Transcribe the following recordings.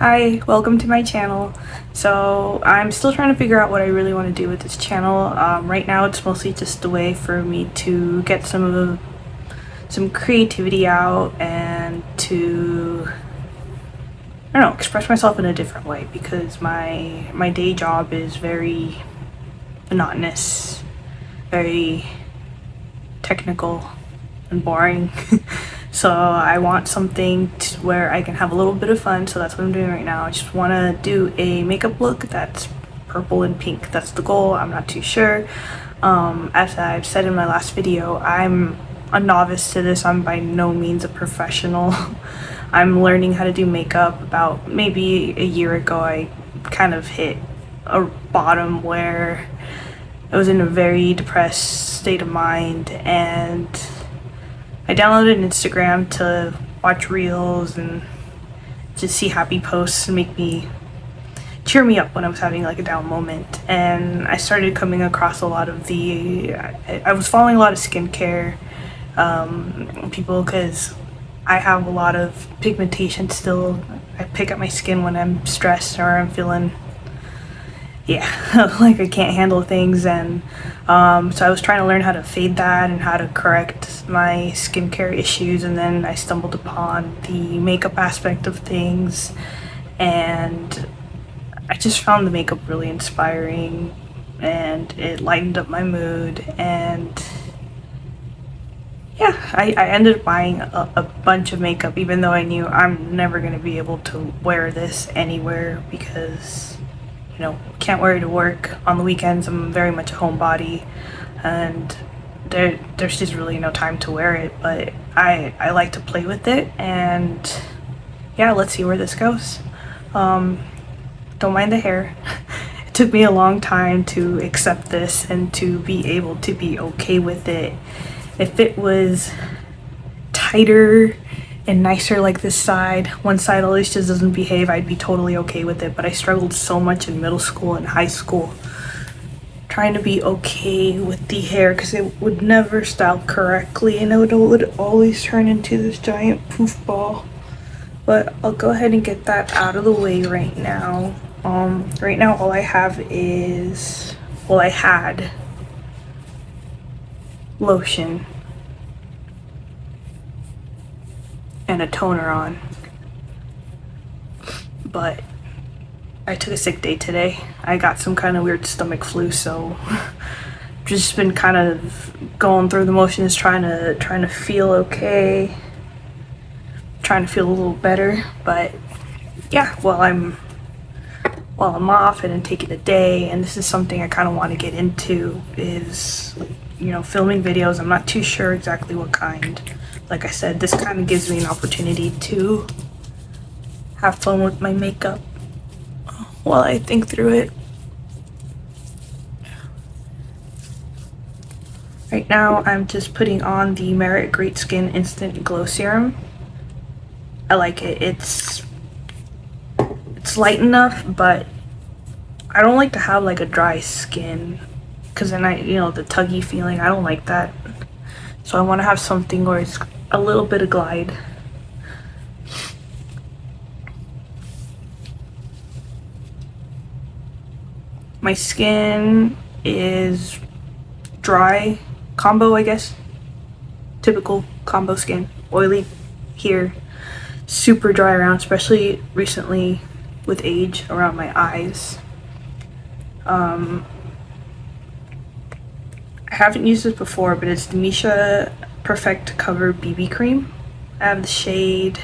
Hi, welcome to my channel. So I'm still trying to figure out what I really want to do with this channel. Right now it's mostly just a way for me to get some creativity out and to, I don't know, express myself in a different way, because my day job is very monotonous, very technical and boring. So I want something where I can have a little bit of fun, so that's what I'm doing right now. I just want to do a makeup look that's purple and pink. That's the goal. I'm not too sure. As I've said in my last video, I'm a novice to this. I'm by no means a professional. I'm learning how to do makeup. About maybe a year ago, I kind of hit a bottom where I was in a very depressed state of mind, and I downloaded Instagram to watch reels and just see happy posts and cheer me up when I was having like a down moment. And I started coming across a lot of I was following a lot of skincare people, because I have a lot of pigmentation still. I pick up my skin when I'm stressed or I'm feeling like I can't handle things, and so I was trying to learn how to fade that and how to correct my skincare issues, and then I stumbled upon the makeup aspect of things, and I just found the makeup really inspiring, and it lightened up my mood. And yeah, I ended up buying a bunch of makeup, even though I knew I'm never going to be able to wear this anywhere, because can't wear it to work. On the weekends I'm very much a homebody, and there's just really no time to wear it, but I like to play with it. And yeah, let's see where this goes. Don't mind the hair. It took me a long time to accept this and to be able to be okay with it. If it was tighter and nicer like this side, one side always just doesn't behave, I'd be totally okay with it. But I struggled so much in middle school and high school trying to be okay with the hair, because it would never style correctly, and it would always turn into this giant poof ball. But I'll go ahead and get that out of the way right now. Right now all I have is, well, I had lotion and a toner on, but I took a sick day today. I got some kind of weird stomach flu, so just been kind of going through the motions, trying to feel okay, trying to feel a little better. But yeah, while I'm off and taking a day, and this is something I kind of want to get into, is filming videos. I'm not too sure exactly what kind. Like I said, this kind of gives me an opportunity to have fun with my makeup while I think through it. Right now I'm just putting on the Myricks Great Skin Instant Glow Serum. I like it. It's light enough, but I don't like to have like a dry skin, because then the tuggy feeling, I don't like that. So I want to have something where it's a little bit of glide. My skin is dry combo, I guess. Typical combo skin. Oily here, super dry around, especially recently with age, around my eyes. I haven't used this before, but it's the Missha Perfect Cover BB Cream. I have the shade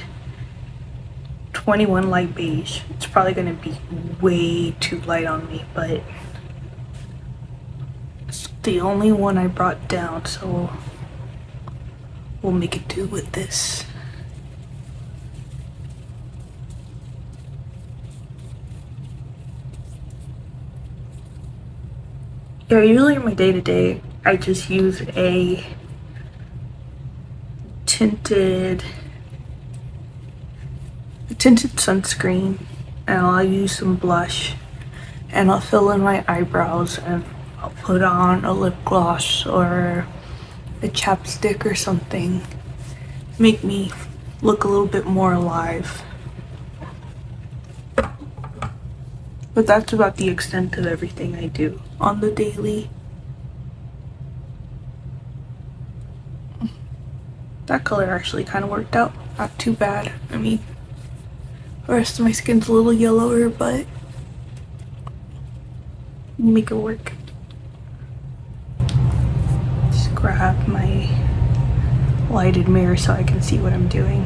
21 Light Beige. It's probably going to be way too light on me, but it's the only one I brought down, so we'll make it do with this. Yeah, usually in my day-to-day, I just use a tinted sunscreen, and I'll use some blush, and I'll fill in my eyebrows, and I'll put on a lip gloss or a chapstick or something. Make me look a little bit more alive. But that's about the extent of everything I do on the daily. That color actually kind of worked out. Not too bad. I mean, the rest of my skin's a little yellower, but make it work. Just grab my lighted mirror so I can see what I'm doing.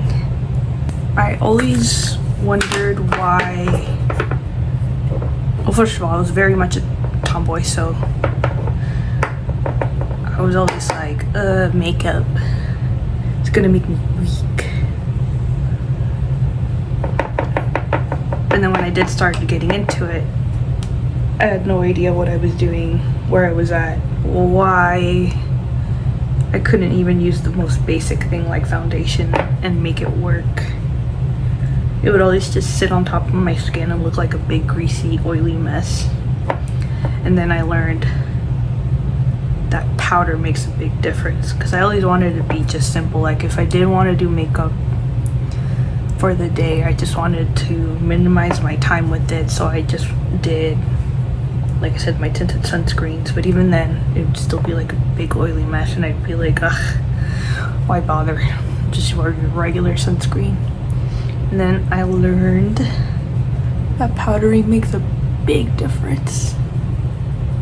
I always wondered why. Well, first of all, I was very much a tomboy, so I was always like, makeup, it's gonna make me weak. And then when I did start getting into it, I had no idea what I was doing, where I was at, why I couldn't even use the most basic thing like foundation and make it work. It would always just sit on top of my skin and look like a big greasy oily mess. And then I learned that powder makes a big difference, because I always wanted it to be just simple. Like if I did want to do makeup for the day, I just wanted to minimize my time with it, so I just did, like I said, my tinted sunscreens. But even then it would still be like a big oily mess, and I'd be like, ugh, why bother, just wear your regular sunscreen. And then I learned that powdering makes a big difference.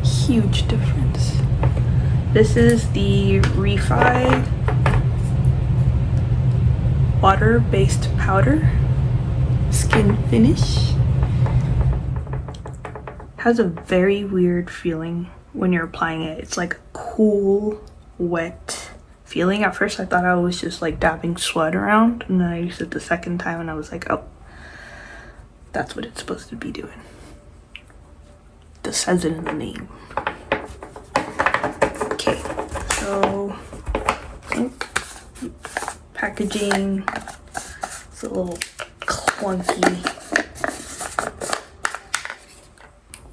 Huge difference. This is the Refy water-based powder skin finish. Has a very weird feeling when you're applying it. It's like a cool, wet feeling. At first I thought I was just like dabbing sweat around, and then I used it the second time and I was like, oh, that's what it's supposed to be doing. This says it in the name. Okay, so packaging, it's a little clunky.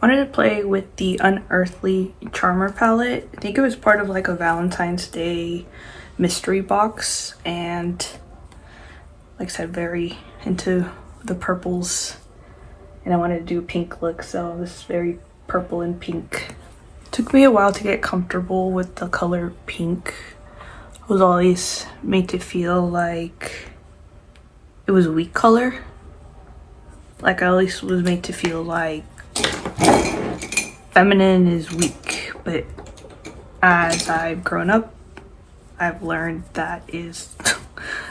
Wanted to play with the Unearthly Charmer palette. I think it was part of like a Valentine's Day mystery box, and like I said, very into the purples, and I wanted to do a pink look, so this is very purple and pink. It took me a while to get comfortable with the color pink. I was always made to feel like it was a weak color. Like I always was made to feel like feminine is weak, but as I've grown up, I've learned that is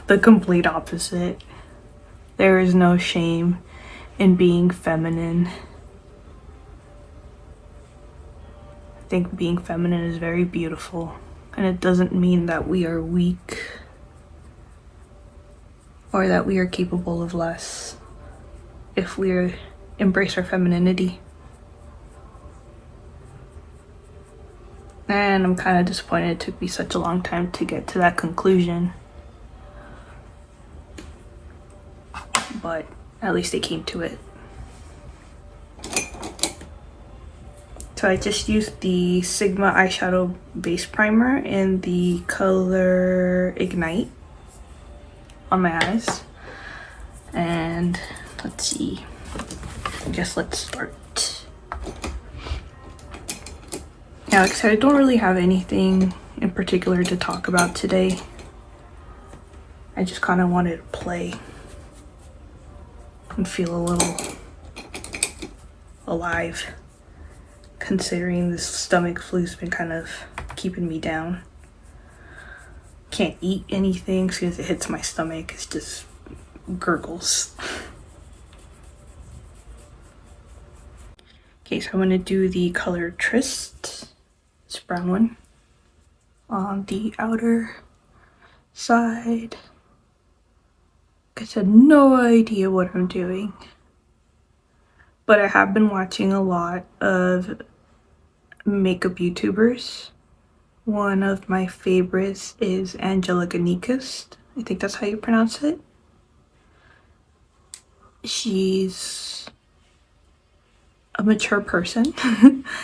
the complete opposite. There is no shame in being feminine. I think being feminine is very beautiful, and it doesn't mean that we are weak or that we are capable of less if we embrace our femininity. And I'm kind of disappointed it took me such a long time to get to that conclusion. But at least I came to it. So I just used the Sigma eyeshadow base primer in the color Ignite on my eyes. And let's see. I guess let's start. Yeah, like I said, I don't really have anything in particular to talk about today. I just kind of wanted to play and feel a little alive, considering this stomach flu's been kind of keeping me down. Can't eat anything because it hits my stomach. It's just gurgles. Okay, so I'm going to do the color Tryst. This brown one on the outer side. I had no idea what I'm doing, but I have been watching a lot of makeup YouTubers. One of my favorites is Angelica Nyquist. I think that's how you pronounce it. She's a mature person.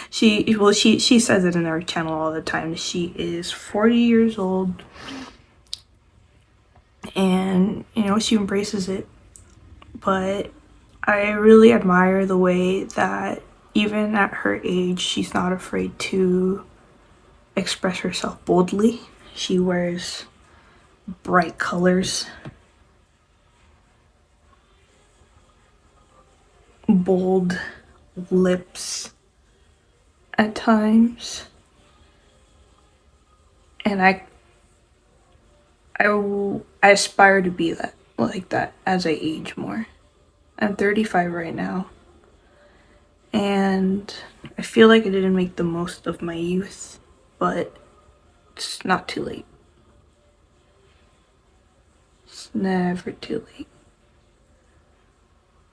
she says it in her channel all the time. She is 40 years old, and you know, she embraces it. But I really admire the way that even at her age, she's not afraid to express herself boldly. She wears bright colors, bold lips at times, and I aspire to be that, like that, as I age more. I'm 35 right now, and I feel like I didn't make the most of my youth, but it's not too late. It's never too late.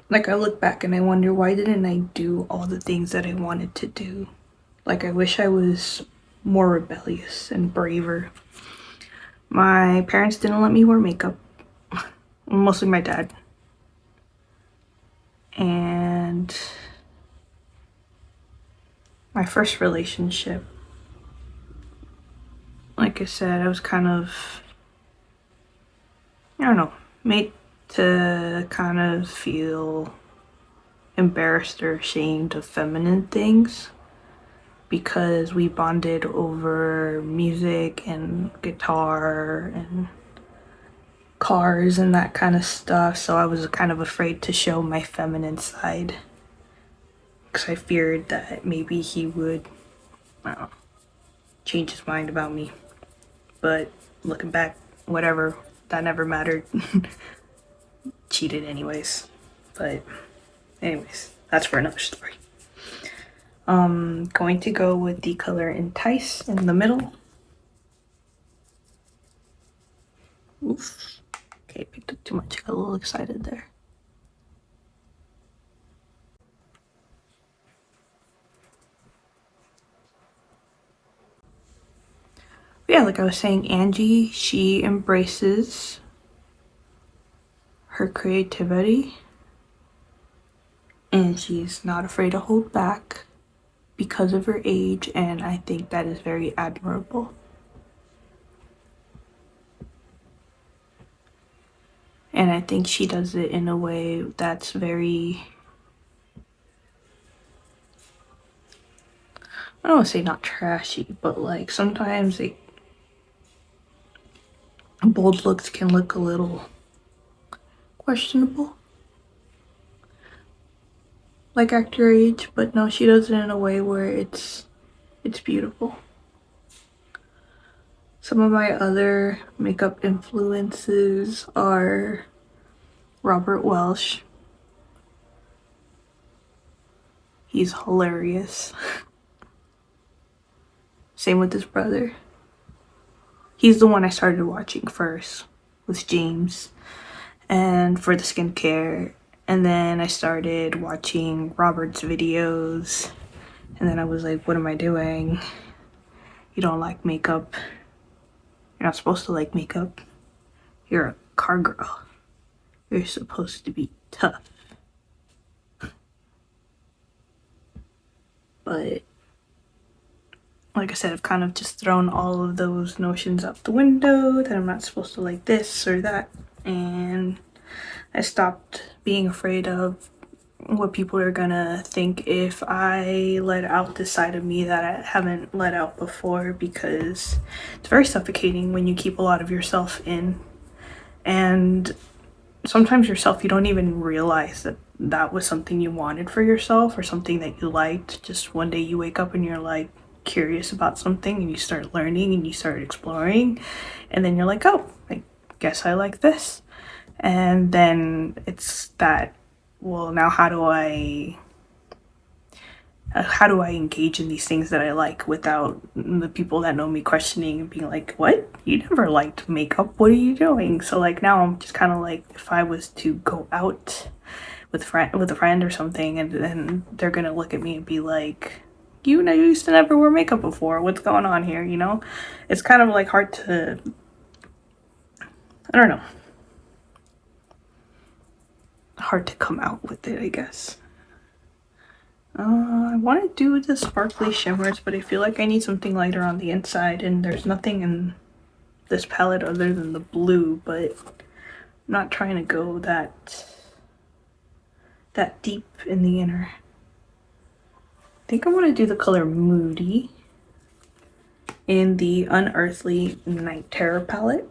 Like, I look back and I wonder, why didn't I do all the things that I wanted to do? Like, I wish I was more rebellious and braver. My parents didn't let me wear makeup. Mostly my dad. And my first relationship, like I said, I was kind of, I don't know, made to kind of feel embarrassed or ashamed of feminine things because we bonded over music and guitar and cars and that kind of stuff. So I was kind of afraid to show my feminine side because I feared that maybe he would, I don't know, change his mind about me. But looking back, whatever, that never mattered. Cheated anyways. But anyways, that's for another story. Going to go with the color Entice in the middle. Oof. Okay, picked up too much. I got a little excited there. Yeah, like I was saying, Angie, she embraces her creativity and she's not afraid to hold back because of her age, and I think that is very admirable. And I think she does it in a way that's very, I don't want to say not trashy, but like sometimes like bold looks can look a little questionable, like at your age, but no, she does it in a way where it's beautiful. Some of my other makeup influences are Robert Welsh. He's hilarious. Same with his brother. He's the one I started watching first with James and for the skincare, and then I started watching Robert's videos, and then I was like, what am I doing? You don't like makeup. You're not supposed to like makeup. You're a car girl. You're supposed to be tough. But like I said, I've kind of just thrown all of those notions out the window that I'm not supposed to like this or that, and I stopped being afraid of what people are gonna think if I let out this side of me that I haven't let out before, because it's very suffocating when you keep a lot of yourself in, and sometimes yourself, you don't even realize that that was something you wanted for yourself or something that you liked. Just one day you wake up and you're like curious about something and you start learning and you start exploring, and then you're like, oh, I guess I like this. And then it's that, well, now how do I engage in these things that I like without the people that know me questioning and being like, what? You never liked makeup, what are you doing? So like now I'm just kind of like, if I was to go out with a friend or something, and then they're gonna look at me and be like, you know, you used to never wear makeup before, what's going on here, you know? It's kind of like hard to, I don't know, hard to come out with it, I guess. I want to do the sparkly shimmers, but I feel like I need something lighter on the inside, and there's nothing in this palette other than the blue, but I'm not trying to go that that deep in the inner. I think I want to do the color Moody in the Unearthly Night Terror palette.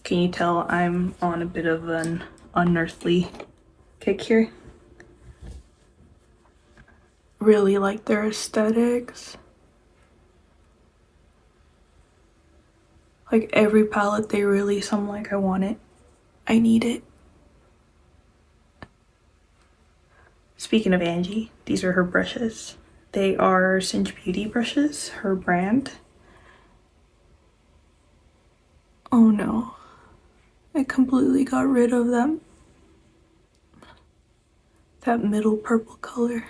Can you tell I'm on a bit of an unearthly kick here? Really like their aesthetics. Like every palette they release, I'm like, I want it. I need it. Speaking of Angie, these are her brushes. They are Cinch Beauty brushes, her brand. Oh no, I completely got rid of them. That middle purple color.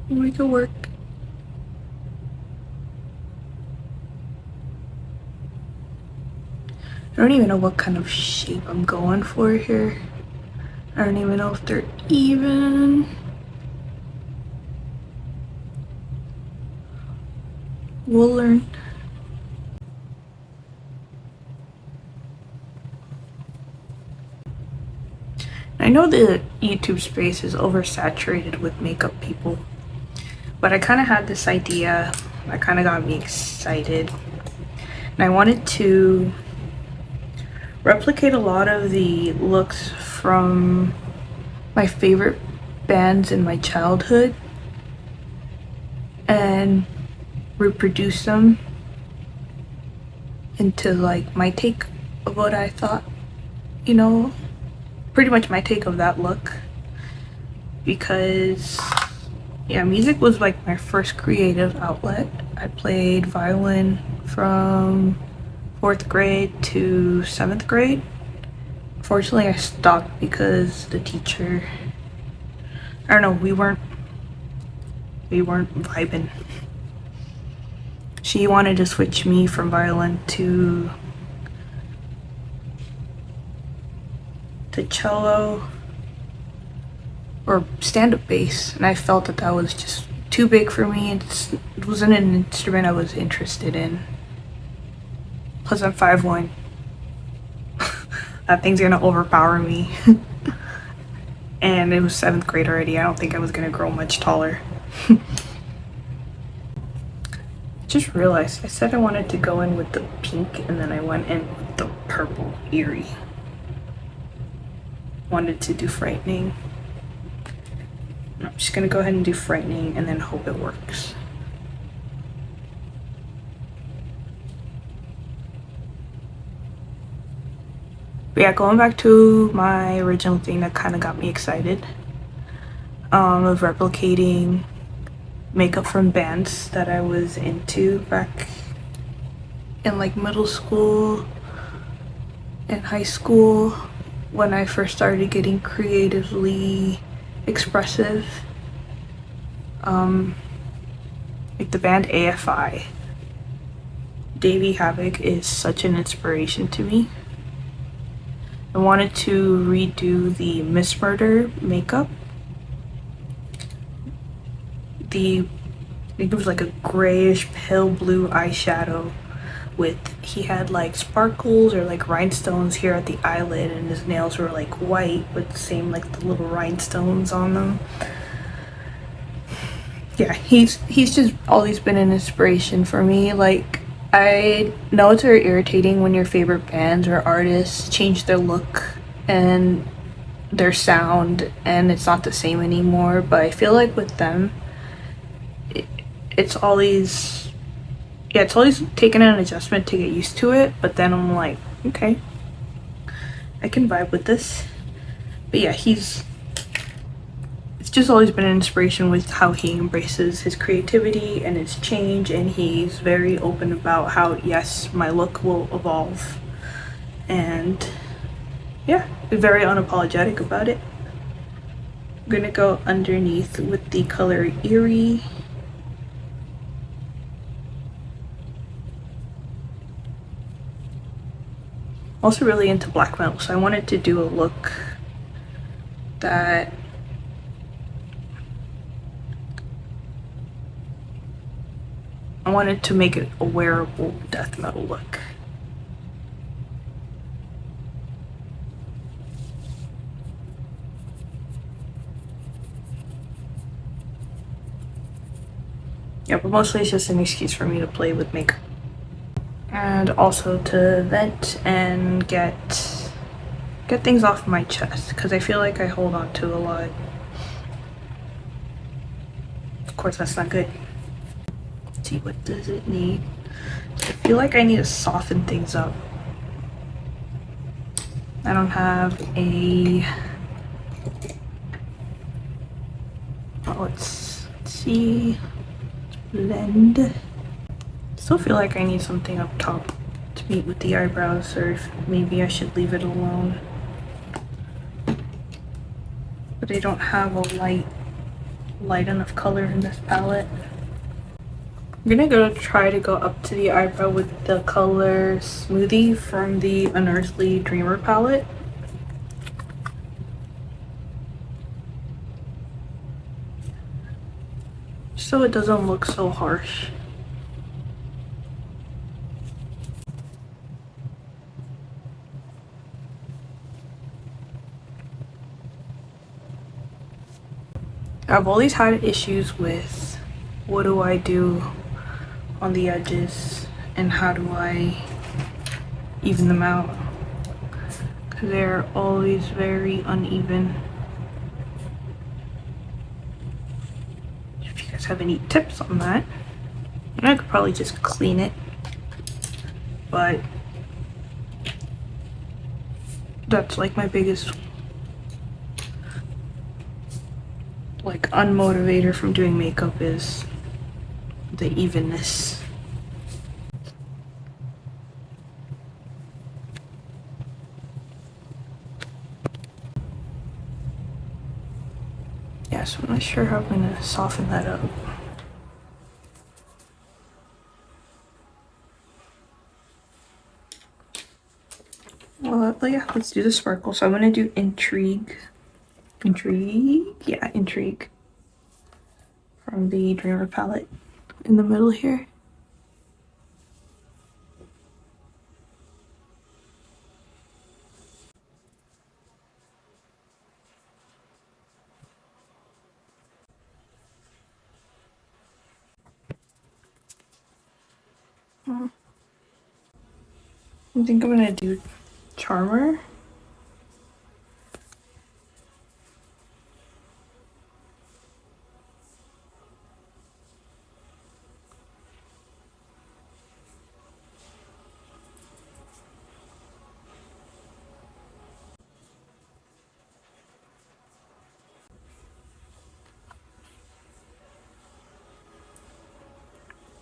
Make it work. I don't even know what kind of shape I'm going for here. I don't even know if they're even. We'll learn. I know the YouTube space is oversaturated with makeup people, but I kind of had this idea that kind of got me excited. And I wanted to replicate a lot of the looks from my favorite bands in my childhood and reproduce them into like my take of what I thought, you know, pretty much my take of that look. Because yeah, music was like my first creative outlet. I played violin from 4th grade to 7th grade. Unfortunately, I stopped because the teacher, I don't know, we weren't vibing. She wanted to switch me from violin to cello or stand-up bass, and I felt that that was just too big for me. It wasn't an instrument I was interested in. Plus I'm 5'1". That thing's gonna overpower me. And it was 7th grade already. I don't think I was gonna grow much taller. Just realized I said I wanted to go in with the pink and then I went in with the purple Eerie. Wanted to do Frightening. I'm just gonna go ahead and do Frightening and then hope it works. But yeah, going back to my original thing that kind of got me excited of replicating makeup from bands that I was into back in like middle school and high school when I first started getting creatively expressive. Like the band AFI. Davey Havoc is such an inspiration to me. I wanted to redo the Miss Murder makeup. I think it was like a grayish pale blue eyeshadow with, he had like sparkles or like rhinestones here at the eyelid, and his nails were like white with the same like the little rhinestones on them. Yeah, he's just always been an inspiration for me. Like, I know it's very irritating when your favorite bands or artists change their look and their sound and it's not the same anymore, but I feel like with them it's always taken an adjustment to get used to it, but then I'm like, okay, I can vibe with this. But yeah, it's just always been an inspiration with how he embraces his creativity and his change, and he's very open about how, yes, my look will evolve, and yeah, very unapologetic about it. I'm gonna go underneath with the color Eerie. Also really into black metal, so I wanted to do a look that wanted to make it a wearable death metal look. Yeah, but mostly it's just an excuse for me to play with makeup. And also to vent and get things off my chest, because I feel like I hold on to a lot. Of course, that's not good. Let's see, what does it need? I feel like I need to soften things up. I don't have a... Oh, let's see. Blend. Still feel like I need something up top to meet with the eyebrows, or if maybe I should leave it alone. But I don't have a light enough color in this palette. I'm gonna try to go up to the eyebrow with the color Smoothie from the Unearthly Dreamer palette. So it doesn't look so harsh. I've always had issues with what do I do on the edges and how do I even them out, because they're always very uneven. If you guys have any tips on that, and I could probably just clean it, but that's like my biggest like unmotivator from doing makeup is the evenness. Yeah, so I'm not sure how I'm gonna soften that up. Well, yeah, let's do the sparkle. So I'm gonna do Intrigue. Yeah, Intrigue. From the Dreamer palette in the middle here. I think I'm gonna do Charmer.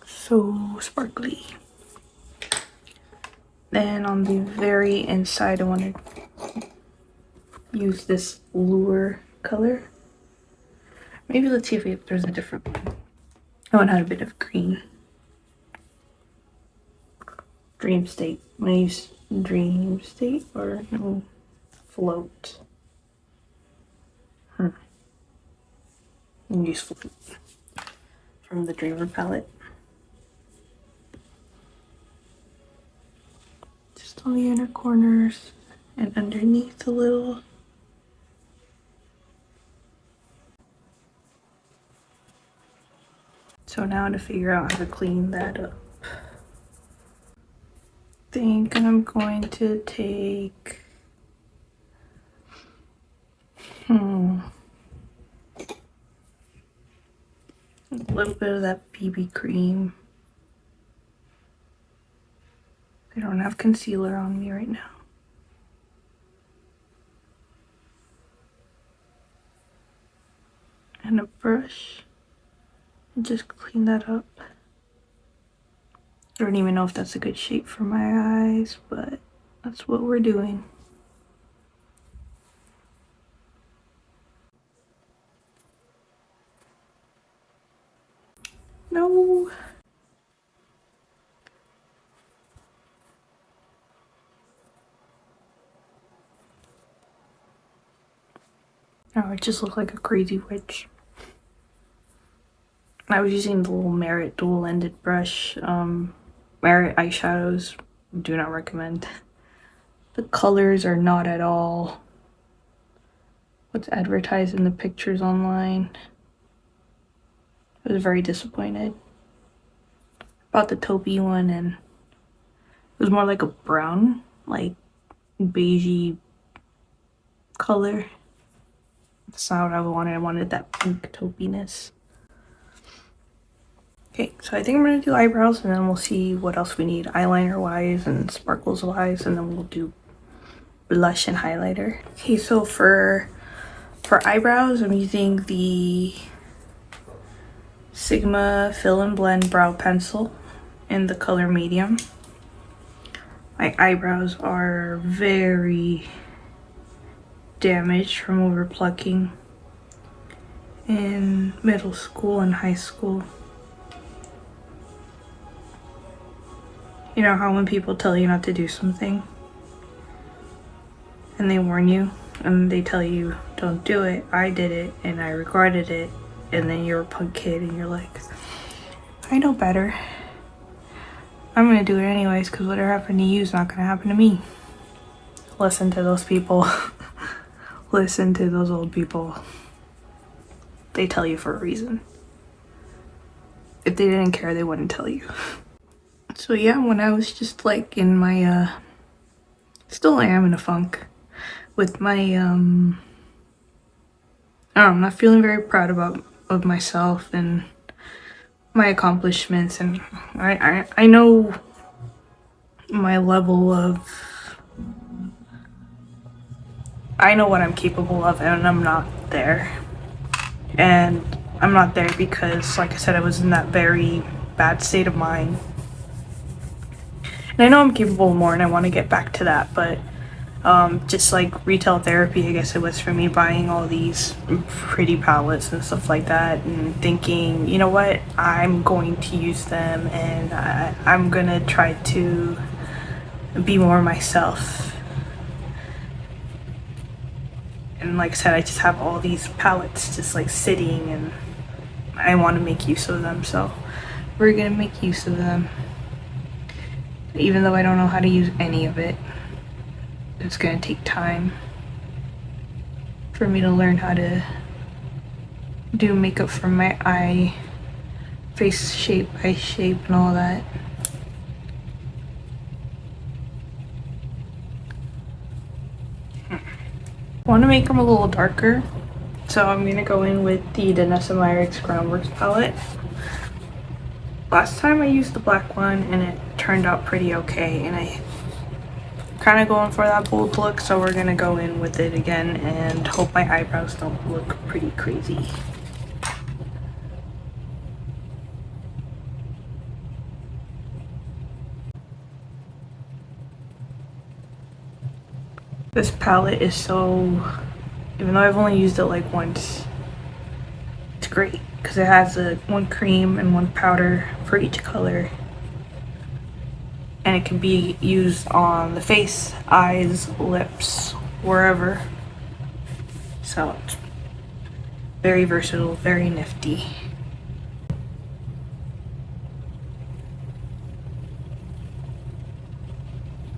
So sparkly. Then on the very inside, I want to use this Lunar color. Maybe let's see if there's a different one. I want to add a bit of green. Dream State. I'm going to use Dream State or no, Float. I'm going to use Float from the Dreamer palette. Just on the inner corners and underneath a little. So now to figure out how to clean that up. I think I'm going to take a little bit of that BB cream. I don't have concealer on me right now. And a brush. And just clean that up. I don't even know if that's a good shape for my eyes, but that's what we're doing. No. Oh, I just look like a crazy witch. I was using the little Merit dual-ended brush. Merit eyeshadows, do not recommend. The colors are not at all what's advertised in the pictures online. I was very disappointed about the Taupe one, and it was more like a brown, like beigey color. That's not what I wanted. I wanted that pink taupiness. Okay, so I think I'm gonna do eyebrows, and then we'll see what else we need eyeliner wise and sparkles wise, and then we'll do blush and highlighter. Okay, so for eyebrows, I'm using the Sigma Fill and Blend Brow Pencil in the color medium. My eyebrows are very damaged from over plucking in middle school and high school. You know how when people tell you not to do something and they warn you and they tell you don't do it? I did it and I regretted it, and then you're a punk kid and you're like, I know better. I'm gonna do it anyways because whatever happened to you is not gonna happen to me. Listen to those people. Listen to those old people. They tell you for a reason. If they didn't care, they wouldn't tell you. So yeah, when I was just like in my still I am in a funk with my I don't know, I'm not feeling very proud of myself and my accomplishments, and I know my level of, I know what I'm capable of, and I'm not there. And I'm not there because, like I said, I was in that very bad state of mind. And I know I'm capable of more and I want to get back to that, but just like retail therapy, I guess it was for me, buying all these pretty palettes and stuff like that and thinking, you know what, I'm going to use them and I'm gonna try to be more myself. And like I said, I just have all these palettes just like sitting and I want to make use of them, so we're gonna make use of them. Even though I don't know how to use any of it, it's gonna take time for me to learn how to do makeup for my eye, face shape, eye shape, and all that. I want to make them a little darker, so I'm gonna go in with the Danessa Myricks Groundwork palette. Last time I used the black one and it turned out pretty okay, and I kind of going for that bold look, so we're gonna go in with it again and hope my eyebrows don't look pretty crazy. This palette is so, even though I've only used it like once, it's great because it has one cream and one powder for each color, and it can be used on the face, eyes, lips, wherever. So it's very versatile, very nifty.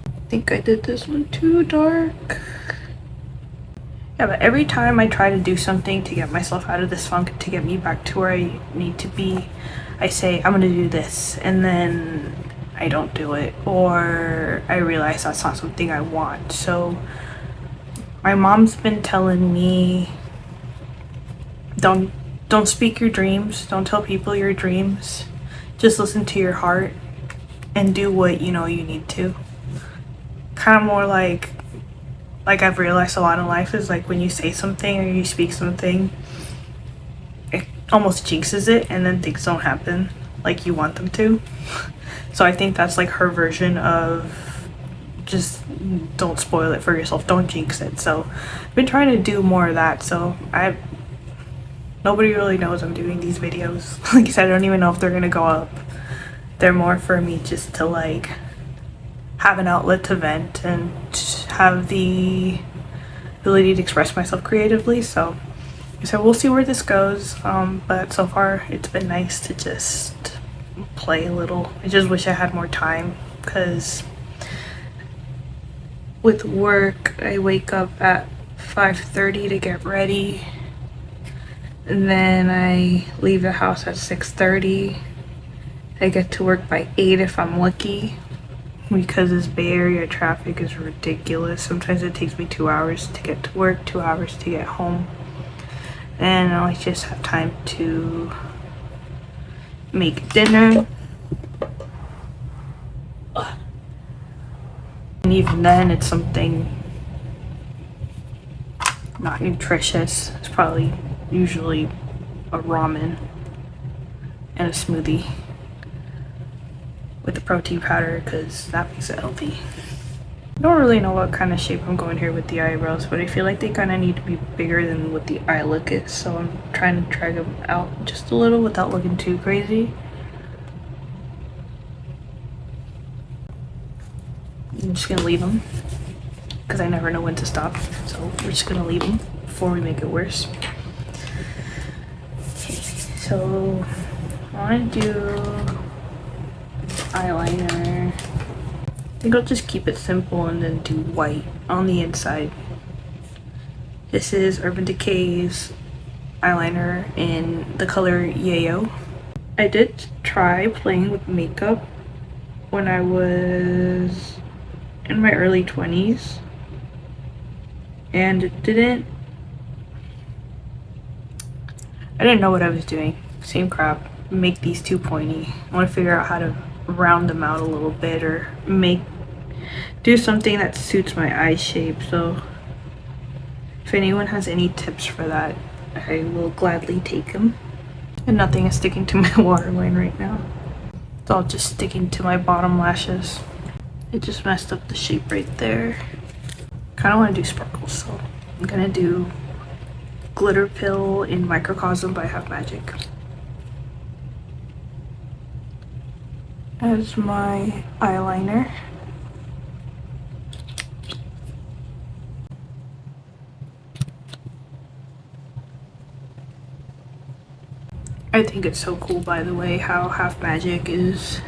I think I did this one too dark. Yeah, but every time I try to do something to get myself out of this funk, to get me back to where I need to be, I say I'm gonna do this, and then I don't do it, or I realize that's not something I want. So my mom's been telling me, don't speak your dreams, don't tell people your dreams, just listen to your heart and do what you know you need to. Kind of more like I've realized a lot in life is like when you say something or you speak something, it almost jinxes it and then things don't happen like you want them to. So I think that's like her version of just don't spoil it for yourself, don't jinx it. So I've been trying to do more of that. So nobody really knows I'm doing these videos. Like I said, I don't even know if they're gonna go up. They're more for me just to like have an outlet to vent and have the ability to express myself creatively. So So we'll see where this goes, but so far it's been nice to just play a little. I just wish I had more time, because with work I wake up at 5:30 to get ready, and then I leave the house at 6:30. I get to work by 8 if I'm lucky, because this Bay Area traffic is ridiculous. Sometimes it takes me 2 hours to get to work, 2 hours to get home, and I just have time to make dinner. And even then, it's something not nutritious. It's probably usually a ramen and a smoothie with the protein powder, because that makes it healthy. I don't really know what kind of shape I'm going here with the eyebrows, but I feel like they kind of need to be bigger than what the eye look is, so I'm trying to drag them out just a little without looking too crazy. I'm just gonna leave them because I never know when to stop, so we're just gonna leave them before we make it worse. Okay, so I want to do eyeliner. I think I'll just keep it simple and then do white on the inside. This is Urban Decay's eyeliner in the color Yeyo. I did try playing with makeup when I was in my early 20s, and I didn't know what I was doing. Same crap. Make these too pointy. I want to figure out how to round them out a little bit, or do something that suits my eye shape. So if anyone has any tips for that, I will gladly take them. And nothing is sticking to my waterline right now. It's all just sticking to my bottom lashes. It just messed up the shape right there. Kind of want to do sparkles, so I'm gonna do Glitter Pill in Microcosm by Half Magic as my eyeliner. I think it's so cool, by the way, how Half Magic is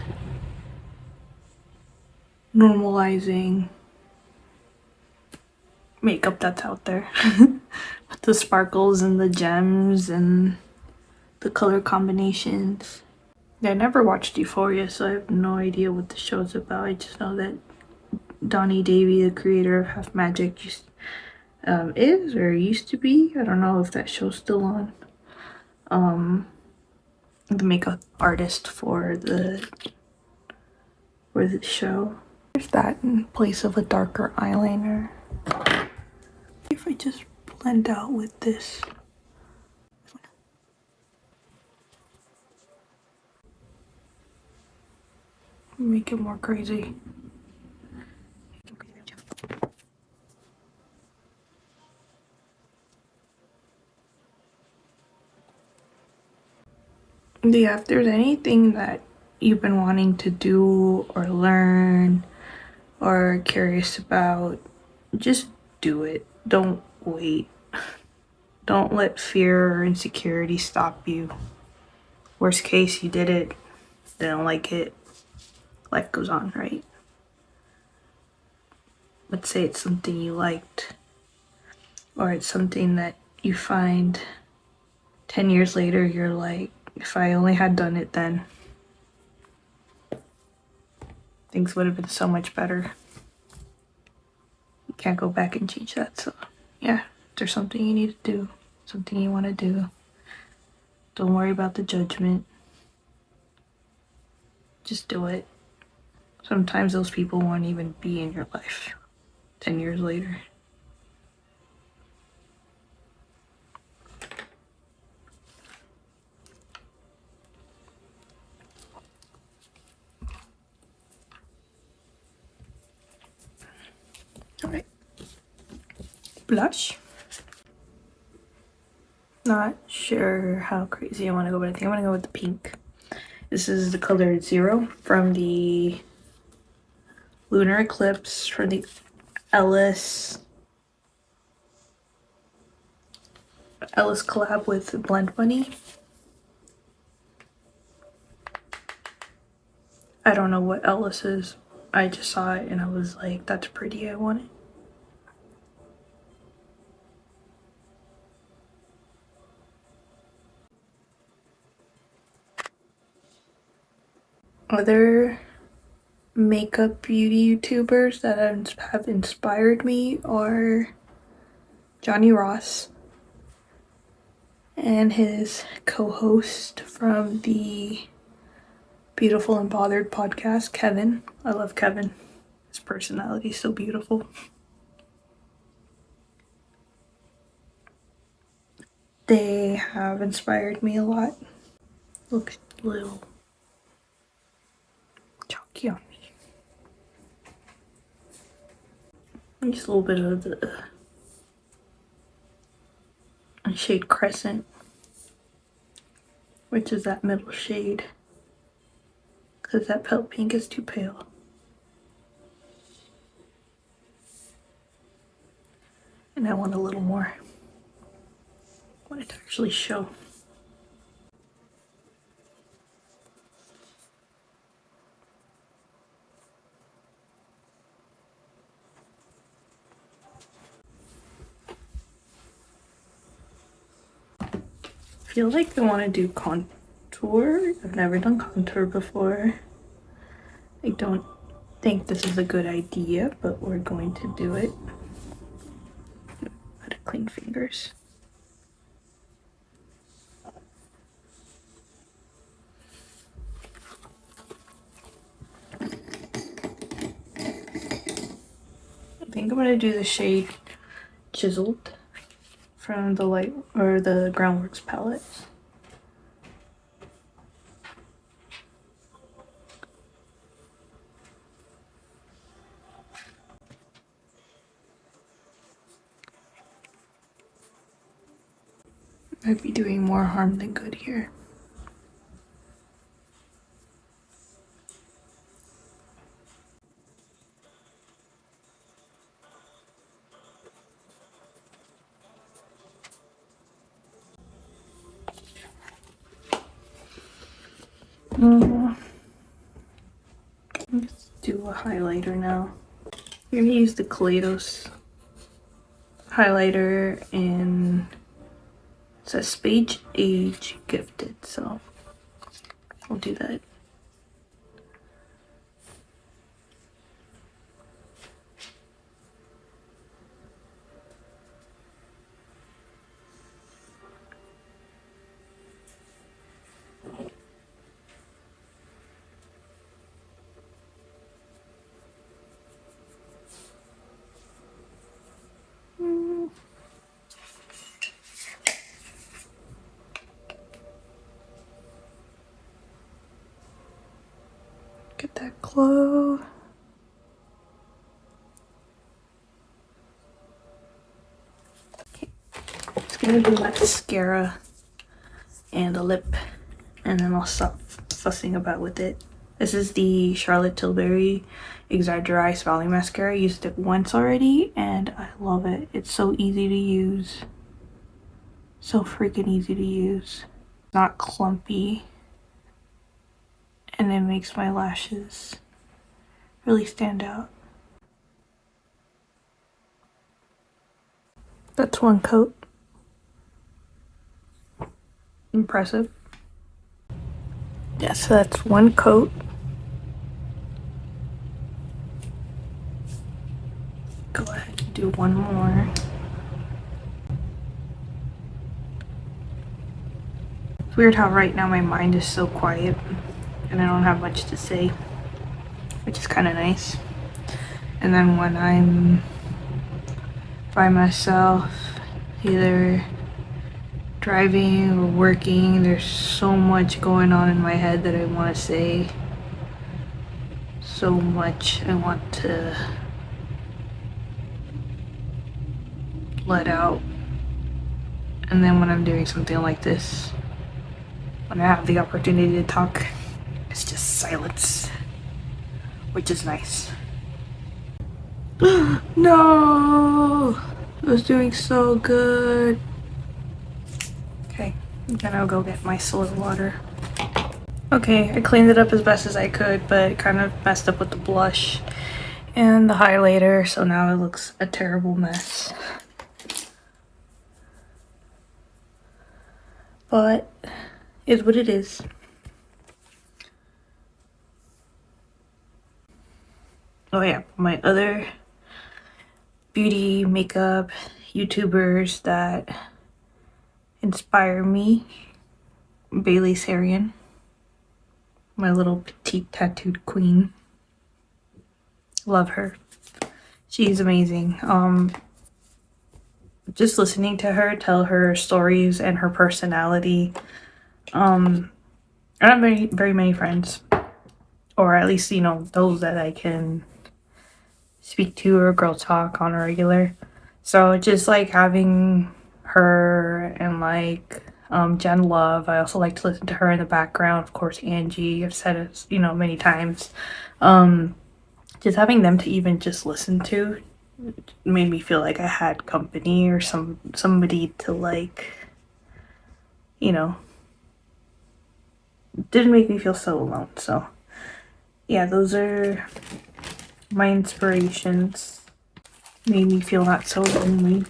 normalizing makeup that's out there. With the sparkles and the gems and the color combinations. I never watched Euphoria, so I have no idea what the show's about. I just know that Donnie Davy, the creator of Half Magic, just is or used to be. I don't know if that show's still on. The makeup artist for the show. There's that in place of a darker eyeliner. If I just blend out with this. Make it more crazy. Yeah, if there's anything that you've been wanting to do or learn or curious about, just do it. Don't wait. Don't let fear or insecurity stop you. Worst case, you did it, didn't like it, life goes on, right? Let's say it's something you liked, or it's something that you find 10 years later, you're like, if I only had done it then, things would have been so much better. You can't go back and change that. So yeah, if there's something you need to do, something you want to do, don't worry about the judgment. Just do it. Sometimes those people won't even be in your life 10 years later. Alright. Blush. Not sure how crazy I want to go, but I think I'm going to go with the pink. This is the color 0 from the Lunar Eclipse, from the Ellis Ellis collab with Blend Bunny. I don't know what Ellis is. I just saw it and I was like, that's pretty, I want it. Other makeup beauty YouTubers that have inspired me are Johnny Ross and his co-host from the Beautiful and Bothered podcast, Kevin. I love Kevin. His personality is so beautiful. They have inspired me a lot. Looks a little chalky on me. And just a little bit of the shade Crescent, which is that middle shade, because that pale pink is too pale. And I want a little more. I want it to actually show. I feel like I want to do contour. I've never done contour before. I don't think this is a good idea, but we're going to do it. How to clean fingers. I think I'm going to do the shade Chiseled from the light or the Groundworks palette. I'd be doing more harm than good here. Let's do a highlighter now. I'm gonna use the Kaleidos highlighter, and it says Beige Age Gifted, so I'll do that. Get that glow. Okay, just gonna do mascara and a lip, and then I'll stop fussing about with it. This is the Charlotte Tilbury Exagger-eyes Valley Mascara. I used it once already and I love it. It's so easy to use. So freaking easy to use. Not clumpy. And it makes my lashes really stand out. That's one coat. Impressive. Yeah, so that's one coat. Go ahead and do one more. It's weird how right now my mind is so quiet and I don't have much to say, which is kind of nice. And then when I'm by myself, either driving or working, there's so much going on in my head that I want to say. So much I want to let out. And then when I'm doing something like this, when I have the opportunity to talk, it's just silence, which is nice. No! It was doing so good. Then I'll go get my soda water. Okay, I cleaned it up as best as I could, but it kind of messed up with the blush and the highlighter, so now it looks a terrible mess. But is what it is. Oh yeah, my other beauty makeup YouTubers that inspire me. Bailey Sarian, my little petite tattooed queen. Love her. She's amazing. Just listening to her tell her stories and her personality. I don't have very many friends, or at least, you know, those that I can speak to or girl talk on a regular. So just like having her and like Jen Love, I also like to listen to her in the background. Of course, Angie, I've said it, you know, many times. Just having them to even just listen to made me feel like I had company or somebody to, like, you know, didn't make me feel so alone. So yeah, those are my inspirations. Made me feel not so lonely.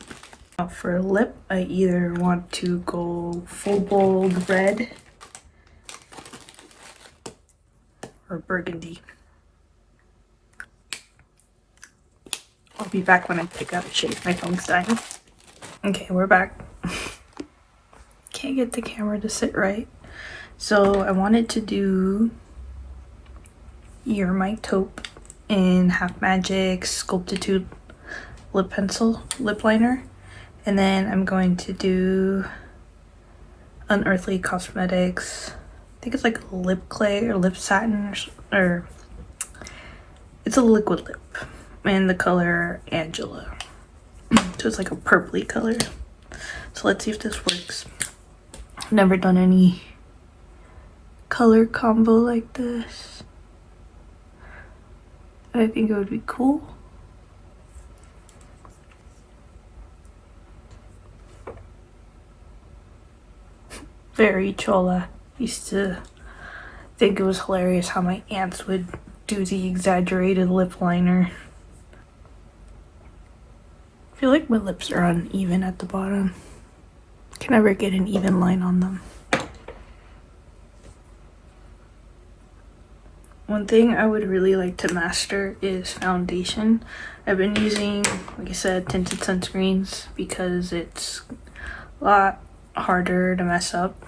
Now for lip, I either want to go full bold red or burgundy. I'll be back when I pick up shit. My phone's dying. Okay, we're back. Can't get the camera to sit right. So I wanted to do my Taupe in Half Magic Sculptitude lip pencil, lip liner. And then I'm going to do Unearthly Cosmetics. I think it's like lip clay or lip satin or it's a liquid lip. And the color Angela. So it's like a purpley color. So let's see if this works. I've never done any color combo like this. I think it would be cool. Very chola. Used to think it was hilarious how my aunts would do the exaggerated lip liner. I feel like my lips are uneven at the bottom. Can never get an even line on them. One thing I would really like to master is foundation. I've been using, like I said, tinted sunscreens because it's a lot harder to mess up.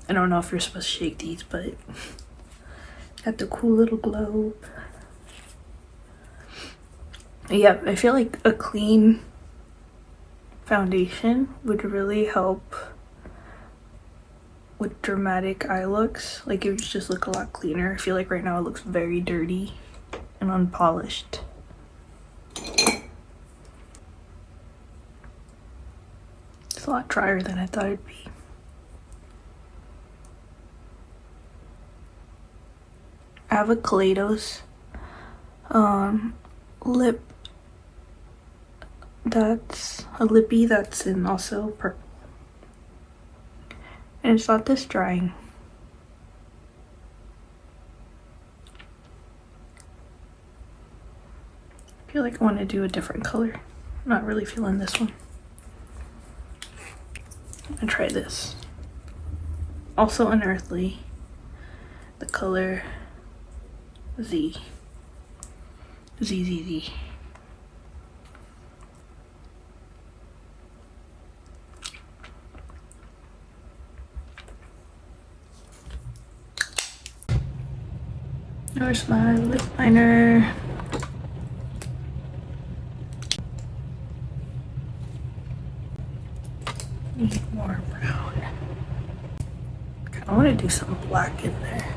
I don't know if you're supposed to shake these, but got the cool little globe. Yeah, I feel like a clean foundation would really help with dramatic eye looks. Like, it would just look a lot cleaner. I feel like right now it looks very dirty and unpolished. It's a lot drier than I thought it'd be. I have a Kaleidos lip that's a lippy that's in also purple. And it's not this drying. I feel like I want to do a different color. I'm not really feeling this one. I'm gonna try this. Also Unearthly. The color Z. Z. There's my lip liner. Need more brown. I want to do some black in there.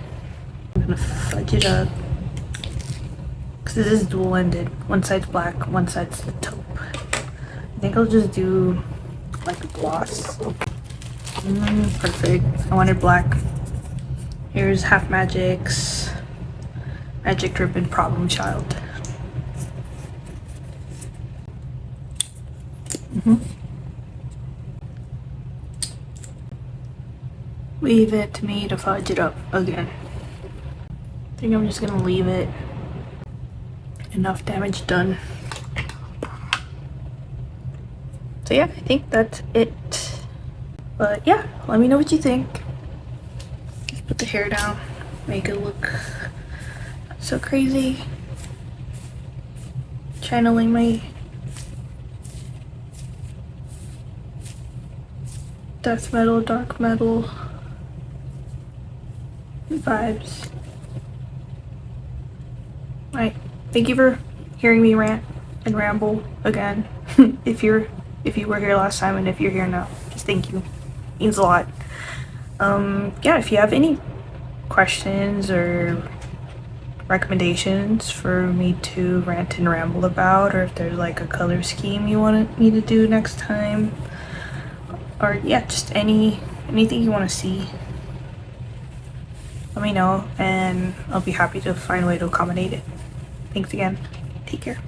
I'm gonna fudge it up. Because this is dual-ended. One side's black, one side's the taupe. I think I'll just do like a gloss. Perfect. I wanted black. Here's Half Magic's Magic Drippin' Problem Child. leave it to me to fudge it up again. I think I'm just gonna leave it. Enough damage done. So yeah, I think that's it. But yeah, let me know what you think. Just put the hair down, make it look so crazy. Channeling my death metal, dark metal vibes. Alright, thank you for hearing me rant and ramble again. if you were here last time, and if you're here now, just thank you. Means a lot. Yeah, if you have any questions or recommendations for me to rant and ramble about, or if there's like a color scheme you want me to do next time, or yeah, just anything you want to see, let me know and I'll be happy to find a way to accommodate it. Thanks again. Take care.